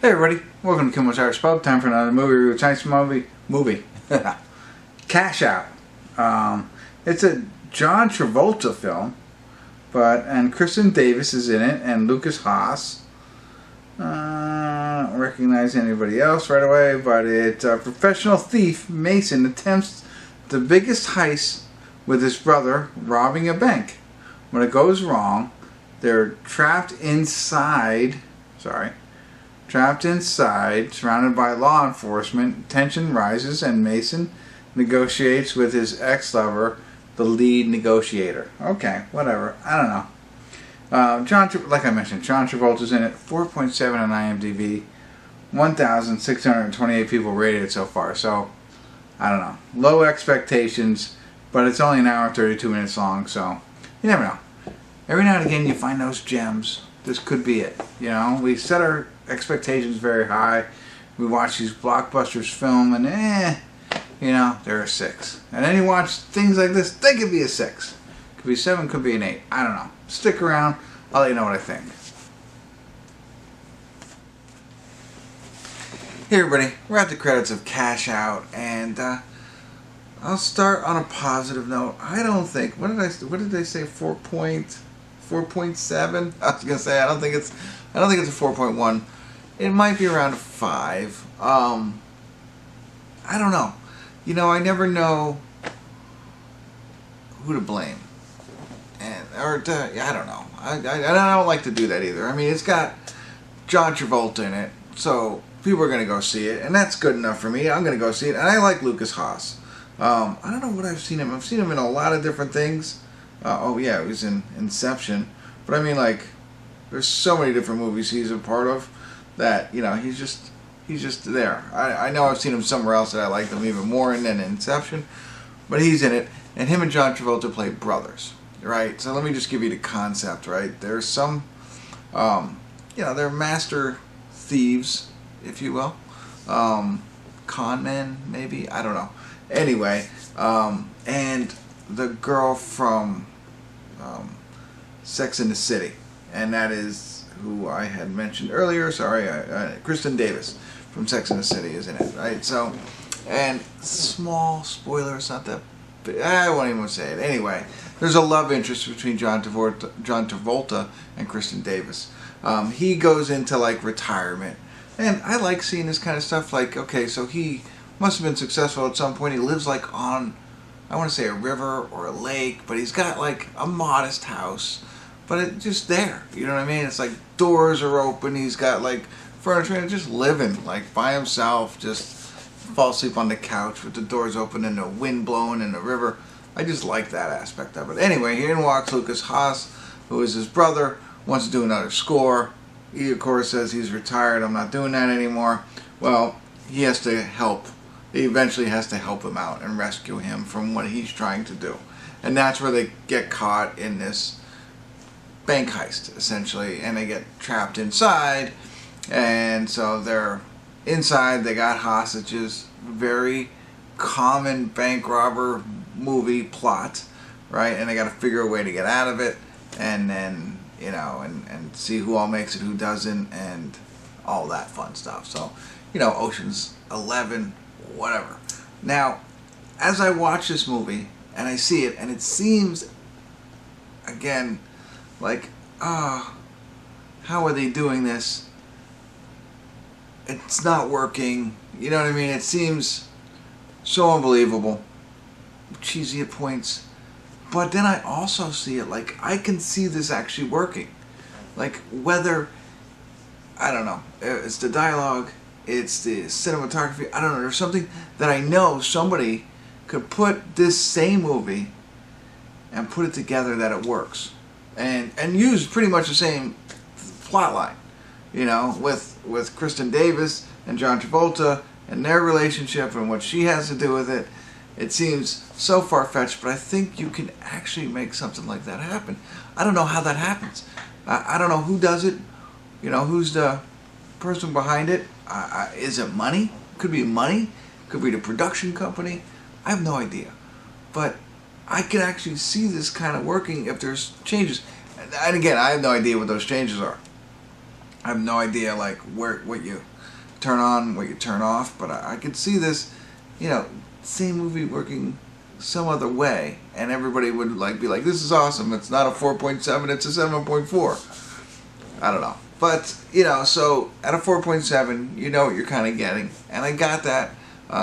Hey everybody, welcome to Kimmel's Irish Pub. Time for another movie review. Chinese movie. Cash Out. It's a John Travolta film, and Kristin Davis is in it, and Lukas Haas. I don't recognize anybody else right away, but it's a professional thief, Mason, attempts the biggest heist with his brother robbing a bank. When it goes wrong, they're trapped inside, surrounded by law enforcement. Tension rises, and Mason negotiates with his ex-lover, the lead negotiator. Okay, whatever. I don't know. Like I mentioned, John Travolta's in it. 4.7 on IMDb. 1,628 people rated it so far. So, I don't know. Low expectations, but it's only an hour and 32 minutes long, so you never know. Every now and again you find those gems. This could be it. You know, we set our expectations very high. We watch these blockbusters film and they're a 6. And then you watch things like this, they could be a 6. Could be 7, could be an 8. I don't know. Stick around, I'll let you know what I think. Hey everybody, we're at the credits of Cash Out, and I'll start on a positive note. I don't think, what did they say, 4.7? I was gonna say I don't think it's a 4.1. It might be around a 5. I don't know. You know, I never know who to blame, I don't know. I don't like to do that either. I mean, it's got John Travolta in it, so people are gonna go see it, and that's good enough for me. I'm gonna go see it, and I like Lukas Haas. I don't know what I've seen him. I've seen him in a lot of different things. Oh yeah, he was in Inception. But I mean, like, there's so many different movies he's a part of that, you know, he's just there. I know I've seen him somewhere else that I like him even more in than Inception, but he's in it, and him and John Travolta play brothers, right? So let me just give you the concept, right? There's some, they're master thieves, if you will, con men, maybe, I don't know. Anyway, and the girl from Sex and the City, and that is who I had mentioned earlier. Kristin Davis from Sex and the City is in it, right? So, and small spoiler, it's not that big, I won't even say it. Anyway, there's a love interest between John Travolta and Kristin Davis. He goes into like retirement, and I like seeing this kind of stuff. Like, okay, so he must have been successful at some point. He lives like on, I want to say a river or a lake, but he's got like a modest house, but it's just there. You know what I mean? It's like doors are open. He's got like furniture and just living like by himself. Just fall asleep on the couch with the doors open and the wind blowing in the river. I just like that aspect of it. Anyway, in walks Lukas Haas, who is his brother, wants to do another score. He of course says he's retired. I'm not doing that anymore. Well, he has to help. He eventually has to help him out and rescue him from what he's trying to do. And that's where they get caught in this bank heist, essentially, and they get trapped inside. And so they're inside, they got hostages. Very common bank robber movie plot, right? And they got to figure a way to get out of it, and then, you know, and see who all makes it, who doesn't, and all that fun stuff. So, you know, Ocean's 11, whatever. Now, as I watch this movie and I see it, and it seems, again, like, how are they doing this? It's not working. You know what I mean? It seems so unbelievable, cheesy at points. But then I also see it like I can see this actually working. Like, whether, I don't know, it's the dialogue, it's the cinematography, I don't know, there's something that I know somebody could put this same movie and put it together that it works. And use pretty much the same plot line, you know, with Kristin Davis and John Travolta and their relationship and what she has to do with it. It seems so far-fetched, but I think you can actually make something like that happen. I don't know how that happens. I don't know who does it, you know, who's the person behind it. Is it money? Could be money. Could be the production company. I have no idea. But I can actually see this kind of working if there's changes. And again, I have no idea what those changes are. I have no idea like what you turn on, what you turn off, but I could see this, same movie working some other way, and everybody would like be like, "This is awesome! It's not a 4.7, it's a 7.4." I don't know, but so at a 4.7, you know what you're kind of getting, and I got that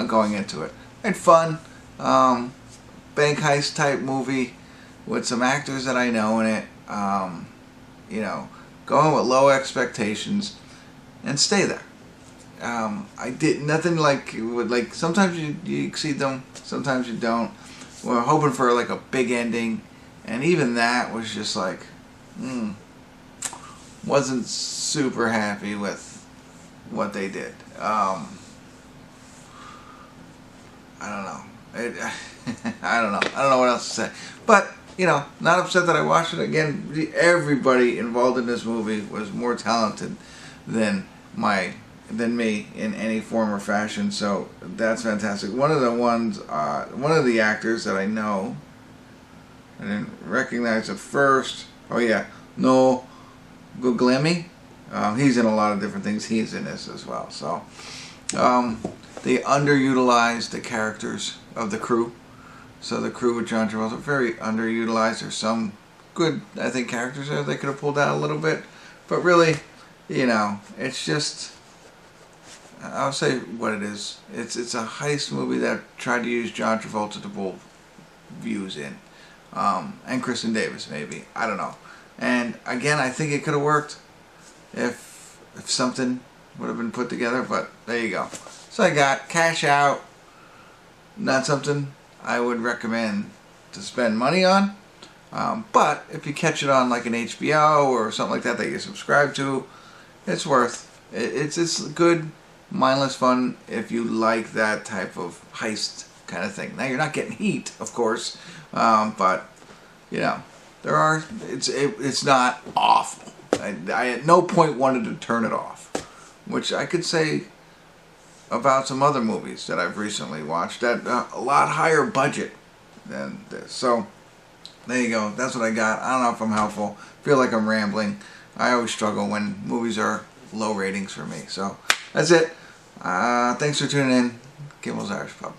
going into it. I had fun, bank heist type movie with some actors that I know in it. Going with low expectations and stay there. I did nothing like sometimes you exceed them, sometimes you don't. We're hoping for like a big ending, and even that was just like, wasn't super happy with what they did. I don't know. I don't know. I don't know what else to say. But not upset that I watched it again. Everybody involved in this movie was more talented than me in any form or fashion. So that's fantastic. One of the actors that I know, I didn't recognize at first. Oh yeah, no, Guglielmi. He's in a lot of different things. He's in this as well. So they underutilized the characters of the crew. So the crew with John Travolta, very underutilized. There's some good, I think, characters there they could have pulled out a little bit. But really, it's just, I'll say what it is. It's a heist movie that tried to use John Travolta to pull views in. And Kristin Davis, maybe. I don't know. And again, I think it could have worked if something would have been put together. But there you go. So I got Cash Out. Not something I would recommend to spend money on, but if you catch it on like an HBO or something like that you subscribe to, it's worth it. It's good, mindless fun if you like that type of heist kind of thing. Now you're not getting heat, of course, but it's not awful. I at no point wanted to turn it off, which I could say about some other movies that I've recently watched at a lot higher budget than this. So there you go. That's what I got. I don't know if I'm helpful. Feel like I'm rambling. I always struggle when movies are low ratings for me. So that's it. Thanks for tuning in. Kimmel's Irish Pub.